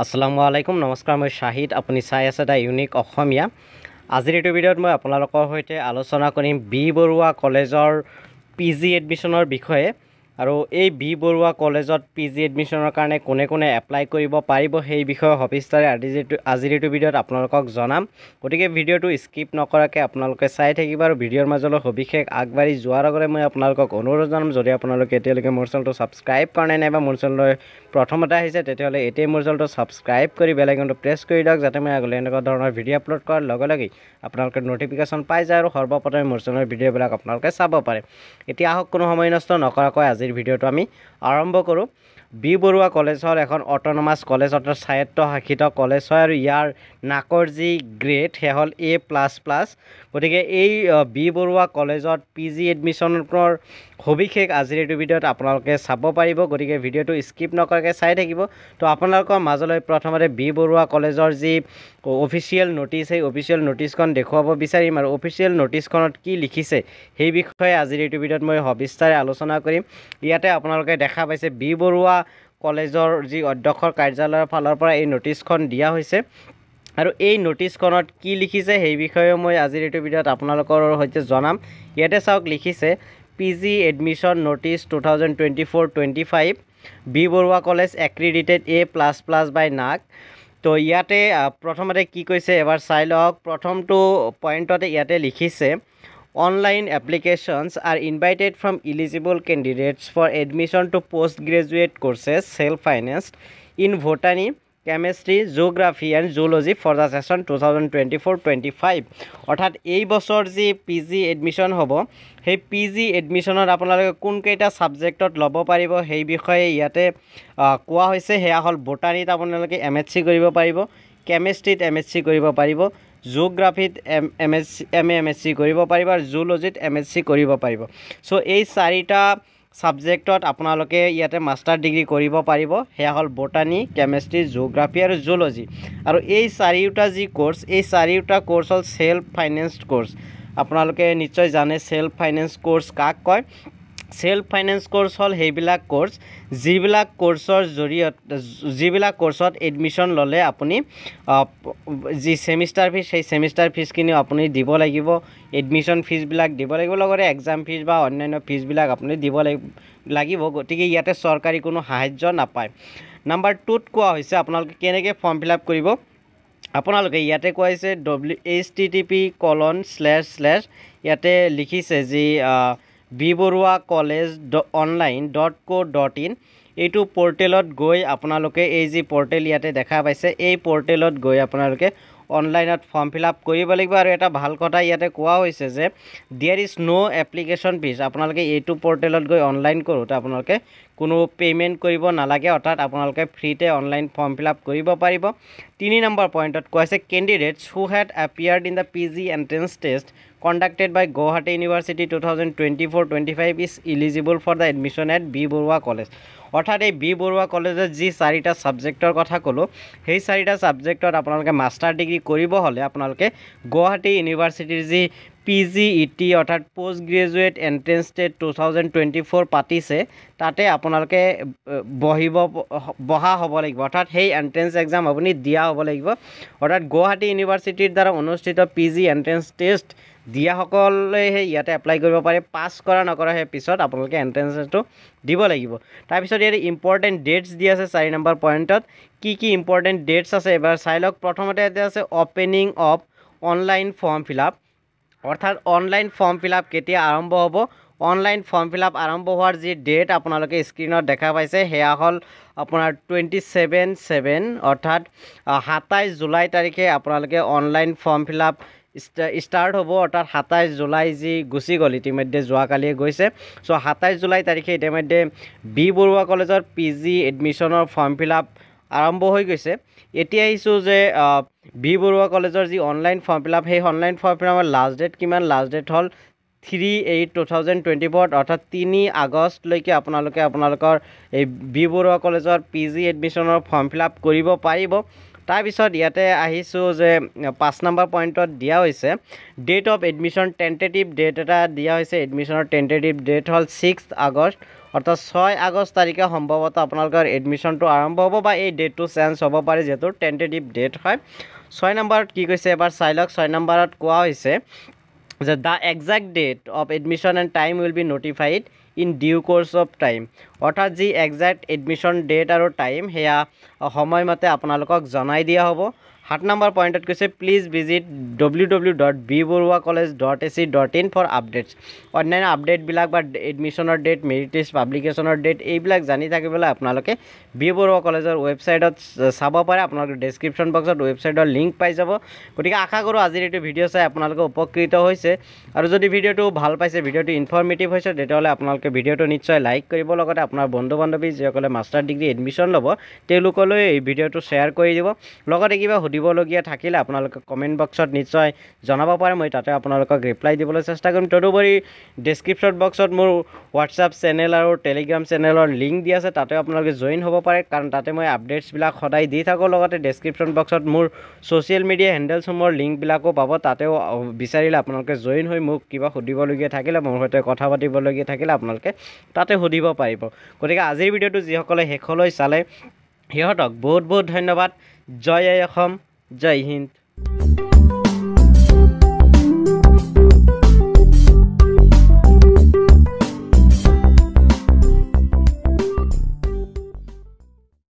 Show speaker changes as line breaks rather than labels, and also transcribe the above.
আসসালামু আলাইকুম নমস্কাৰ মই শাহিদ আপুনি চাই আছে দা ইউনিক অসমীয়া আজিৰ এই ভিডিঅ'ত মই আপোনালোকৰ সৈতে আলোচনা কৰিম বি বৰুৱা কলেজৰ পিজি এডমিশনৰ বিষয়ে আৰু এই বি বৰুৱা কলেজত পিজি এডমিশনৰ কাৰণে কোনে কোনে এপ্লাই কৰিব পাৰিব সেই বিষয়ে সবিস্তাৰে আজিৰ এই ভিডিঅ'ত আপোনালোকক জনাম গতিকে ভিডিঅ'টো স্কিপ নকৰাকৈ আপোনালোকে চাই থাকিব আৰু ভিডিঅ'ৰ মাজলৈ সবিশেষ আগবাঢ়ি যোৱাৰ আগতে মই আপোনালোকক অনুৰোধ জনাম যদি আপোনালোকে এতিয়ালৈকে মোৰ চেনেলটো ছাবস্ক্ৰাইব কৰা নাই নাইবা মোৰ চেনেললৈ প্ৰথমতে আহিছে তেতিয়াহ'লে এতিয়াই মোৰ চেনেলটো ছাবস্ক্ৰাইব কৰি বেল আইকনটো প্ৰেছ কৰি দিয়ক যাতে মই আগলৈ এনেকুৱা ধৰণৰ ভিডিঅ' আপলোড কৰাৰ লগে লগেই আপোনালোকে ন'টিফিকেশ্যন পাই যায় আৰু সৰ্বপ্ৰথমে মোৰ চেনেলৰ ভিডিঅ'বিলাক আপোনালোকে চাব পাৰে এতিয়া আহক কোনো সময় নষ্ট নকৰাকৈ আজিৰ ভিডিঅ'টো আমি আৰম্ভ কৰোঁ বি বৰুৱা কলেজ হ'ল এখন অট'নমাছ কলেজ অৰ্থাৎ স্বায়ত্তশাসিত কলেজ হয় আৰু ইয়াৰ নাকৰ যি গ্ৰেড সেয়া হ'ল A++। গতিকে এই বি বৰুৱা কলেজত পিজি এডমিশ্যনৰ সবিশেষ আজিৰ এই ভিডিঅ'ত আপোনালোকে চাব পাৰিব গতিকে ভিডিঅ'টো স্কিপ নকৰাকৈ চাই থাকিব তো আপোনালোকৰ মাজলৈ প্ৰথমতে বি বৰুৱা কলেজৰ যি অফিচিয়েল নোটিছ সেই অফিচিয়েল নোটিছখন দেখুৱাব বিচাৰিম আৰু অফিচিয়েল নোটিছখনত কি লিখিছে সেই বিষয়ে আজিৰ এই ভিডিঅ'ত মই সবিস্তাৰে আলোচনা কৰিম ইয়াতে আপোনালোকে দেখা পাইছে বি বৰুৱা কলেজৰ যি অধ্যক্ষৰ কাৰ্যালয়ৰ ফালৰ পৰা এই নোটিছখন দিয়া হৈছে আৰু এই নোটিছখনত কি লিখিছে সেই বিষয়ে মই আজিৰ এই ভিডিঅ'ত আপোনালোকৰ সৈতে জনাম ইয়াতে চাওক লিখিছে PG admission notice 2024-25 B Borooah College accredited A++ by NAAC তো ইয়াতে প্ৰথমতে কি কৈছে এবাৰ চাই লওক প্ৰথমটো পইণ্টতে ইয়াতে লিখিছে Online applications are invited from eligible candidates for admission to postgraduate courses self-financed in botany, chemistry, geography and zoology for the session 2024-25 অৰ্থাৎ এই বছৰ যি পিজি এডমিশ্যন হ'ব সেই পিজি এডমিশ্যনত আপোনালোকে কোন কেইটা সাবজেক্টত ল'ব পাৰিব সেই বিষয়ে ইয়াতে কোৱা হৈছে সেয়া হ'ল বটানীত আপোনালোকে MSc কৰিব পাৰিব কেমিষ্ট্ৰিত MSc কৰিব পাৰিব জিঅ'গ্ৰাফিত MSc কৰিব পাৰিব আৰু জুলজিত MSc কৰিব পাৰিব সো এই চাৰিটা সাবজেক্টত আপোনালোকে ইয়াতে মাষ্টাৰ ডিগ্ৰী কৰিব পাৰিব সেয়া হ'ল বটানী কেমিষ্ট্ৰি জিঅ'গ্ৰাফি আৰু জুলজি আৰু এই চাৰিটা যি কোৰ্স এই চাৰিটা কোৰ্স হ'ল সেল্ফ ফাইনেন্সড কোৰ্স আপোনালোকে নিশ্চয় জানে সেল্ফ ফাইনেন্স কোৰ্স কাক কয় সেল্ফ ফাইনেন্স কোৰ্স হ'ল সেইবিলাক কোৰ্স যিবিলাক কোৰ্সৰ জৰিয়তে যিবিলাক কোৰ্সত এডমিশ্যন ল'লে আপুনি যি সেমিষ্টাৰ ফিজ সেই সেমিষ্টাৰ ফিজখিনি আপুনি দিব লাগিব এডমিশ্যন ফিজবিলাক দিব লাগিব লগতে এক্সাম ফিজ বা অন্যান্য ফিজবিলাক আপুনি দিব লাগিব গতিকে ইয়াতে চৰকাৰী কোনো সাহায্য নাপায় নাম্বাৰ 2ত কোৱা হৈছে আপোনালোকে কেনেকৈ ফৰ্ম ফিল আপ কৰিব আপোনালোকে ইয়াতে কোৱা হৈছে http:// ইয়াতে লিখিছে যি biboruacollege.online.co.in এইটো পোৰ্টেলত গৈ আপোনালোকে এই যি পোৰ্টেল ইয়াতে দেখা পাইছে এই পোৰ্টেলত গৈ আপোনালোকে অনলাইনত ফৰ্ম ফিল আপ কৰিব লাগিব আৰু এটা ভাল কথা ইয়াতে কোৱা হৈছে যে there is no application fees আপোনালোকে এইটো পোৰ্টেলত গৈ অনলাইন কৰোঁতে আপোনালোকে কোনো পে'মেণ্ট কৰিব নালাগে অৰ্থাৎ আপোনালোকে ফ্ৰীতে অনলাইন ফৰ্ম ফিল আপ কৰিব পাৰিব 3 নম্বৰ পইণ্টত কোৱা হৈছে candidates who have appeared in the PG entrance test conducted by Guwahati University 2024-25 is eligible for the admission at B Borua College অৰ্থাৎ এই বি বৰুৱা কলেজত যি চাৰিটা সাবজেক্টৰ কথা ক'লো সেই চাৰিটা সাবজেক্টত আপোনালোকে মাষ্টাৰ ডিগ্ৰী কৰিব হ'লে আপোনালোকে গুৱাহাটী ইউনিভাৰ্চিটিৰ যি PGET অৰ্থাৎ পোষ্ট গ্ৰেজুৱেট এণ্ট্ৰেন্স টেষ্ট 2024 পাতিছে তাতে আপোনালোকে বহা হ'ব লাগিব অৰ্থাৎ সেই এণ্ট্ৰেন্স এক্সাম আপুনি দিয়া হ'ব লাগিব অৰ্থাৎ গুৱাহাটী ইউনিভাৰ্চিটিৰ দ্বাৰা অনুষ্ঠিত পিজি এণ্ট্ৰেন্স টেষ্ট দিয়াসকলে ইয়াতে এপ্লাই কৰিব পাৰে পাছ কৰা নকৰা সেই পিছত আপোনালোকে এণ্ট্ৰেন্সটো দিব লাগিব তাৰপিছত ইয়াতে ইম্পৰ্টেণ্ট ডেটছ দি আছে 4 নম্বৰ পইণ্টত কি কি ইম্পৰ্টেণ্ট ডেটছ আছে এবাৰ চাই লওক প্ৰথমতে ইয়াতে আছে opening of online form fill up অৰ্থাৎ অনলাইন ফৰ্ম ফিল আপ কেতিয়া আৰম্ভ হ'ব অনলাইন ফৰ্ম ফিল আপ আৰম্ভ হোৱাৰ যি ডেট আপোনালোকে স্ক্ৰীনত দেখা পাইছে সেয়া হ'ল আপোনাৰ 27/7 অৰ্থাৎ 27 জুলাই তাৰিখে আপোনালোকে online form fill up start হ'ব অৰ্থাৎ 27 জুলাই যি গুচি গ'ল ইতিমধ্যে যোৱাকালিয়ে গৈছে চ' 27 জুলাই তাৰিখে ইতিমধ্যে বি বৰুৱা কলেজৰ পিজি এডমিশ্যনৰ ফৰ্ম ফিল আপ আৰম্ভ হৈ গৈছে এতিয়া আহিছোঁ যে বি বৰুৱা কলেজৰ যি অনলাইন ফৰ্ম ফিল আপ সেই অনলাইন ফৰ্ম ফিল আপৰ লাষ্ট ডেট কিমান লাষ্ট ডেট হ'ল 3/8/2024 অৰ্থাৎ 3 আগষ্টলৈকে আপোনালোকে আপোনালোকৰ এই বি বৰুৱা কলেজৰ পিজি এডমিশ্যনৰ ফৰ্ম ফিল আপ কৰিব পাৰিব তাৰপিছত ইয়াতে আহিছোঁ যে 5 নম্বৰ পইণ্টত দিয়া হৈছে date of admission tentative date এটা দিয়া হৈছে এডমিশ্যনৰ টেণ্টেটিভ ডেট হ'ল 6 আগষ্ট অৰ্থাৎ 6 আগষ্ট তাৰিখে সম্ভৱতঃ আপোনালোকৰ এডমিশ্যনটো আৰম্ভ হ'ব বা এই ডেটটো চেঞ্জ হ'ব পাৰে যিহেতু টেণ্টেটিভ ডেট হয় 6 নম্বৰত কি কৈছে এবাৰ চাই লওক 6 নম্বৰত কোৱা হৈছে যে the exact date of admission and time will be notified in due course of time অৰ্থাৎ যি এক্সাক্ট এডমিশ্যন ডেট আৰু টাইম সেয়া সময়মতে আপোনালোকক জনাই দিয়া হ'ব 7 নম্বৰ পইণ্টত কৈছে please visit www.bboruacollege.ac.in for updates অন্যান্য আপডেটবিলাক বা এডমিশ্যনৰ ডেট মেৰিট লিষ্ট পাব্লিকেশ্যনৰ ডেট এইবিলাক জানি থাকিবলৈ আপোনালোকে বি বৰুৱা কলেজৰ ৱেবছাইটত চাব পাৰে আপোনালোকে ডেছক্ৰিপশ্যন বক্সত ৱেবছাইটৰ লিংক পাই যাব গতিকে আশা কৰোঁ আজিৰ এইটো ভিডিঅ' চাই আপোনালোকে উপকৃত হৈছে আৰু যদি ভিডিঅ'টো ভাল পাইছে ভিডিঅ'টো ইনফৰ্মেটিভ হৈছে তেতিয়াহ'লে আপোনালোকে ভিডিঅ'টো নিশ্চয় লাইক কৰিব লগতে আপোনাৰ বন্ধু বান্ধৱী যিসকলে মাষ্টাৰ ডিগ্ৰী এডমিশ্যন ল'ব তেওঁলোকলৈ এই ভিডিঅ'টো শ্বেয়াৰ কৰি দিব লগতে কিবা সুধিবলগীয়া থাকিলে আপোনালোকে কমেণ্ট বক্সত নিশ্চয় জনাব পাৰে মই তাতে আপোনালোকক ৰিপ্লাই দিবলৈ চেষ্টা কৰিম তদুপৰি ডেছক্ৰিপশ্যন বক্সত মোৰ হোৱাটছআপ চেনেল আৰু টেলিগ্ৰাম চেনেলৰ লিংক দি আছে তাতে আপোনালোকে জইন হ'ব পাৰে কাৰণ তাতে মই আপডেটছবিলাক সদায় দি থাকোঁ লগতে ডেছক্ৰিপশ্যন বক্সত মোৰ ছ'চিয়েল মিডিয়া হেণ্ডেলছসমূহৰ লিংকবিলাকো পাব তাতেও বিচাৰিলে আপোনালোকে জইন হৈ মোক কিবা সুধিবলগীয়া থাকিলে মোৰ সৈতে কথা পাতিবলগীয়া থাকিলে আপোনালোকে তাতে সুধিব পাৰিব গতিকে আজিৰ ভিডিঅ'টো যিসকলে শেষলৈ চালে সিহঁতক বহুত বহুত ধন্যবাদ জয় অসম জয় হিন্দ